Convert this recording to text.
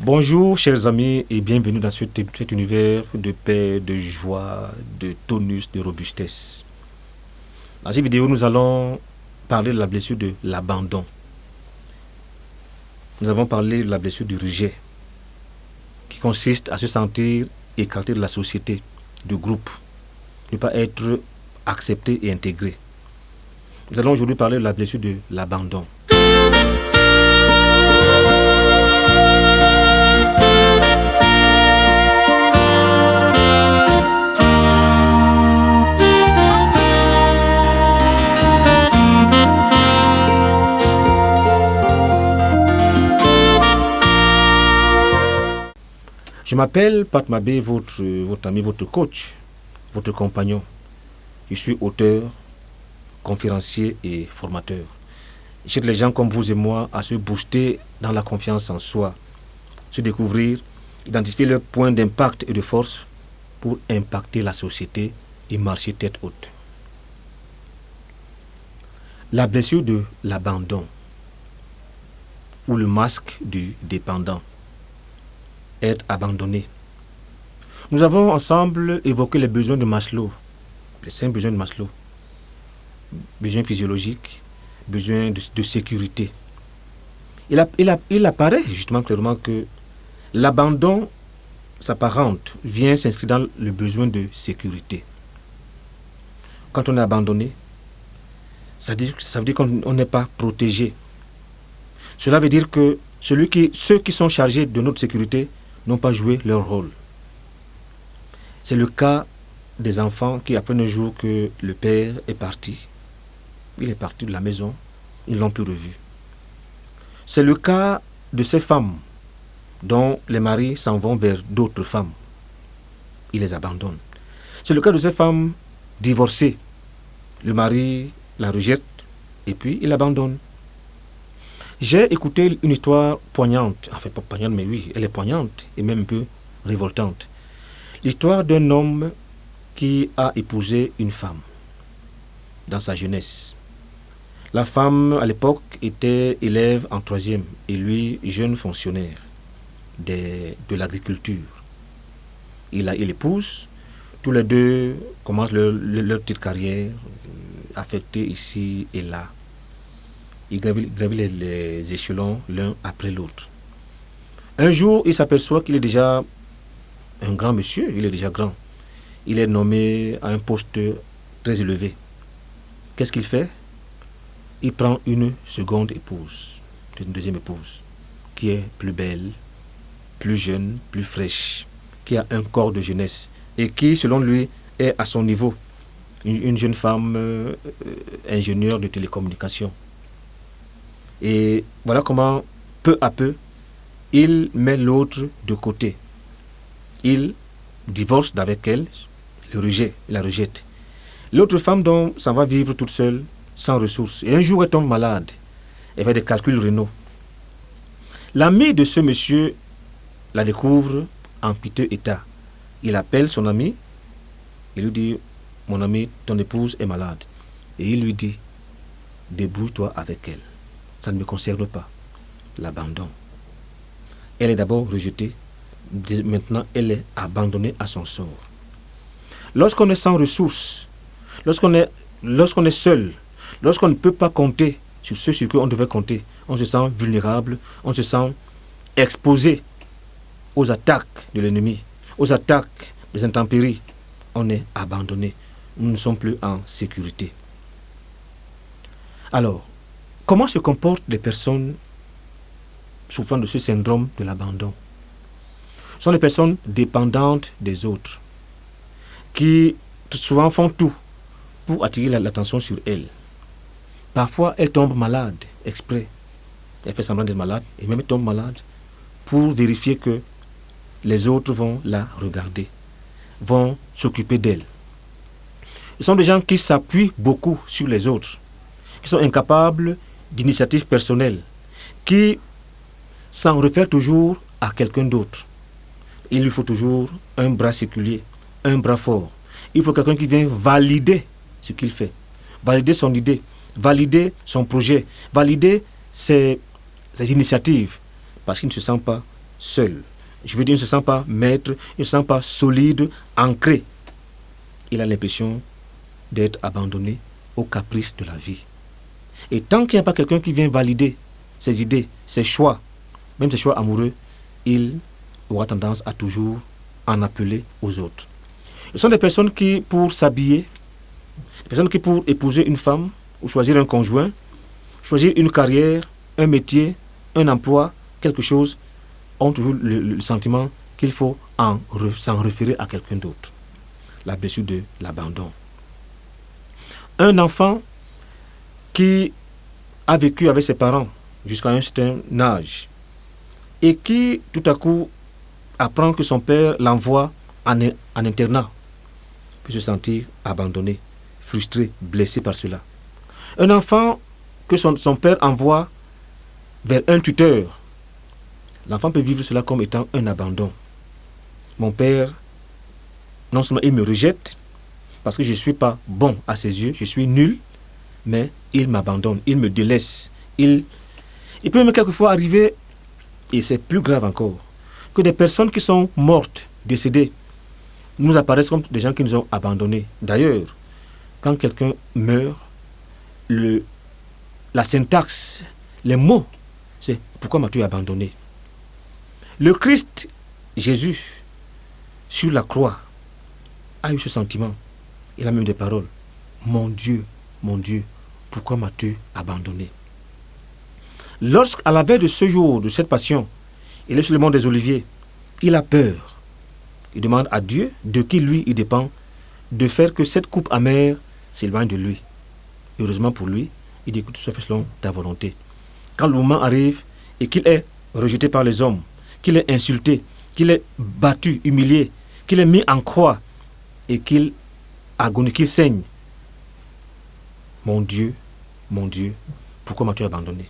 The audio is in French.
Bonjour chers amis et bienvenue dans cet univers de paix, de joie, de tonus, de robustesse. Dans cette vidéo, nous allons parler de la blessure de l'abandon. Nous avons parlé de la blessure du rejet, qui consiste à se sentir écarté de la société, du groupe, ne pas être accepté et intégré. Nous allons aujourd'hui parler de la blessure de l'abandon. Je m'appelle Pat Mabé, votre ami, votre coach, votre compagnon. Je suis auteur, conférencier et formateur. J'aide les gens comme vous et moi à se booster dans la confiance en soi, se découvrir, identifier leurs points d'impact et de force pour impacter la société et marcher tête haute. La blessure de l'abandon ou le masque du dépendant. Être abandonné. Nous avons ensemble évoqué les besoins de Maslow, les 5 besoins de Maslow. Besoins physiologiques, besoins de sécurité. Il apparaît justement clairement que l'abandon s'apparente, vient s'inscrire dans le besoin de sécurité. Quand on est abandonné, ça veut dire qu'on n'est pas protégé. Cela veut dire que ceux qui sont chargés de notre sécurité n'ont pas joué leur rôle. C'est le cas des enfants qui apprennent un jour que le père est parti. Il est parti de la maison, ils ne l'ont plus revu. C'est le cas de ces femmes dont les maris s'en vont vers d'autres femmes. Ils les abandonnent. C'est le cas de ces femmes divorcées. Le mari la rejette et puis il l'abandonne. J'ai écouté une histoire poignante, enfin pas poignante, mais oui, elle est poignante et même un peu révoltante. L'histoire d'un homme qui a épousé une femme dans sa jeunesse. La femme, à l'époque, était élève en 3e et lui, jeune fonctionnaire de l'agriculture. Il épouse, tous les deux commencent leur petite carrière, affectée ici et là. Il gravit les échelons l'un après l'autre. Un jour, il s'aperçoit qu'il est déjà un grand monsieur, il est déjà grand. Il est nommé à un poste très élevé. Qu'est-ce qu'il fait? Il prend une seconde épouse, une deuxième épouse, qui est plus belle, plus jeune, plus fraîche, qui a un corps de jeunesse et qui, selon lui, est à son niveau. Une jeune femme ingénieure de télécommunications. Et voilà comment, peu à peu, il met l'autre de côté. Il divorce d'avec elle, il la rejette. L'autre femme donc s'en va vivre toute seule, sans ressources. Et un jour, elle tombe malade. Elle fait des calculs rénaux. L'ami de ce monsieur la découvre en piteux état. Il appelle son ami et lui dit: mon ami, ton épouse est malade. Et il lui dit: débrouille-toi avec elle. Ça ne me concerne pas. L'abandon. Elle est d'abord rejetée. Maintenant, elle est abandonnée à son sort. Lorsqu'on est sans ressources, lorsqu'on est seul, lorsqu'on ne peut pas compter sur ce sur quoi on devait compter, on se sent vulnérable, on se sent exposé aux attaques de l'ennemi, aux attaques des intempéries. On est abandonné. Nous ne sommes plus en sécurité. Alors, comment se comportent les personnes souffrant de ce syndrome de l'abandon? Ce sont des personnes dépendantes des autres, qui souvent font tout pour attirer l'attention sur elles. Parfois, elles tombent malades, exprès. Elle fait semblant d'être malade, et même elle tombe malade, pour vérifier que les autres vont la regarder, vont s'occuper d'elle. Ce sont des gens qui s'appuient beaucoup sur les autres, qui sont incapables d'initiatives personnelles, qui s'en réfèrent toujours à quelqu'un d'autre. Il lui faut toujours un bras séculier, un bras fort. Il faut quelqu'un qui vient valider ce qu'il fait, valider son idée, valider son projet, valider ses initiatives, parce qu'il ne se sent pas seul. Je veux dire, il ne se sent pas maître, il ne se sent pas solide, ancré. Il a l'impression d'être abandonné aux caprices de la vie. Et tant qu'il n'y a pas quelqu'un qui vient valider ses idées, ses choix, même ses choix amoureux, il aura tendance à toujours en appeler aux autres. Ce sont des personnes qui, pour s'habiller, des personnes qui, pour épouser une femme, ou choisir un conjoint, choisir une carrière, un métier, un emploi, quelque chose, ont toujours le sentiment qu'il faut s'en référer à quelqu'un d'autre. La blessure de l'abandon. Un enfant qui a vécu avec ses parents jusqu'à un certain âge et qui, tout à coup, apprend que son père l'envoie en internat, peut se sentir abandonné, frustré, blessé par cela. Un enfant que son père envoie vers un tuteur, l'enfant peut vivre cela comme étant un abandon. Mon père, non seulement il me rejette, parce que je ne suis pas bon à ses yeux, je suis nul, mais il m'abandonne, il me délaisse. Il peut même quelquefois arriver, et c'est plus grave encore, que des personnes qui sont mortes, décédées, nous apparaissent comme des gens qui nous ont abandonnés. D'ailleurs, quand quelqu'un meurt, la syntaxe, les mots, c'est « Pourquoi m'as-tu abandonné ?» Le Christ, Jésus, sur la croix, a eu ce sentiment. Il a même des paroles. « Mon Dieu, pourquoi m'as-tu abandonné ?» Lorsqu'à la veille de ce jour, de cette passion, il est sur le mont des Oliviers, il a peur. Il demande à Dieu, de qui lui il dépend, de faire que cette coupe amère s'éloigne de lui. Heureusement pour lui, il dit que tout ça fait selon ta volonté. Quand le moment arrive et qu'il est rejeté par les hommes, qu'il est insulté, qu'il est battu, humilié, qu'il est mis en croix et qu'il agonise, qu'il saigne. Mon Dieu, pourquoi m'as-tu abandonné ?